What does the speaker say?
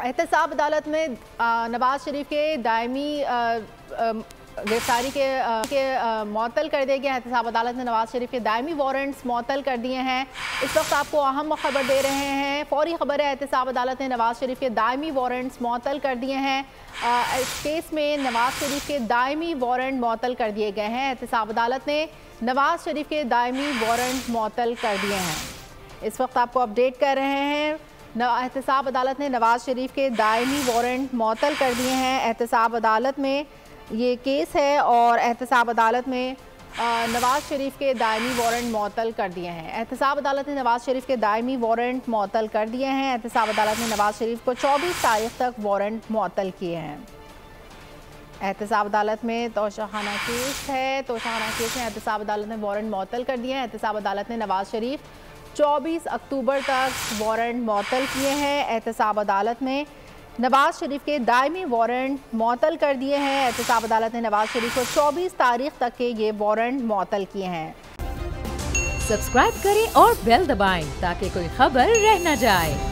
एहतसाब अदालत में नवाज शरीफ के दायमी गिरफ्तारी के मुअत्तल कर दिया गया। एहतसाब अदालत ने नवाज शरीफ के दायमी वारंट्स मुअत्तल कर दिए हैं। इस वक्त आपको अहम खबर दे रहे हैं, फौरी खबर है। एहतसाब अदालत ने नवाज शरीफ के दायमी वारंट्स मुअत्तल कर दिए हैं। इस केस में नवाज शरीफ के दायमी वारंट मुअत्तल कर दिए गए हैं। एहतसाब अदालत ने नवाज शरीफ के दायमी वारंट मुअत्तल कर दिए हैं। इस वक्त आपको अपडेट कर रहे हैं, एहतसाब अदालत ने नवाज शरीफ के दायमी वारंट मुअत्तल कर दिए हैं। एहतसाब अदालत में ये केस है और एहतसाब अदालत में नवाज शरीफ के दायमी वारंट मुअत्तल कर दिए हैं। एहतसाब अदालत ने नवाज शरीफ के दायमी वारंट मुअत्तल कर दिए हैं। एहतसाब अदालत ने नवाज शरीफ को 24 तारीख तक वारंट मुअत्तल किए हैं। एहतसाब अदालत में तोशाखाना केस है, तोशाखाना केस में एहतसाब अदालत ने वारंट मुअत्तल कर दिए हैं। एहतसाब अदालत ने नवाज शरीफ 24 अक्टूबर तक वारंट मुअत्तल किए हैं। एहतसाब अदालत ने नवाज शरीफ के दायमी वारंट मुअत्तल कर दिए हैं। एहतसाब अदालत ने नवाज शरीफ को 24 तारीख तक के ये वारंट मुअत्तल किए हैं। सब्सक्राइब करें और बेल दबाएं ताकि कोई खबर रह न जाए।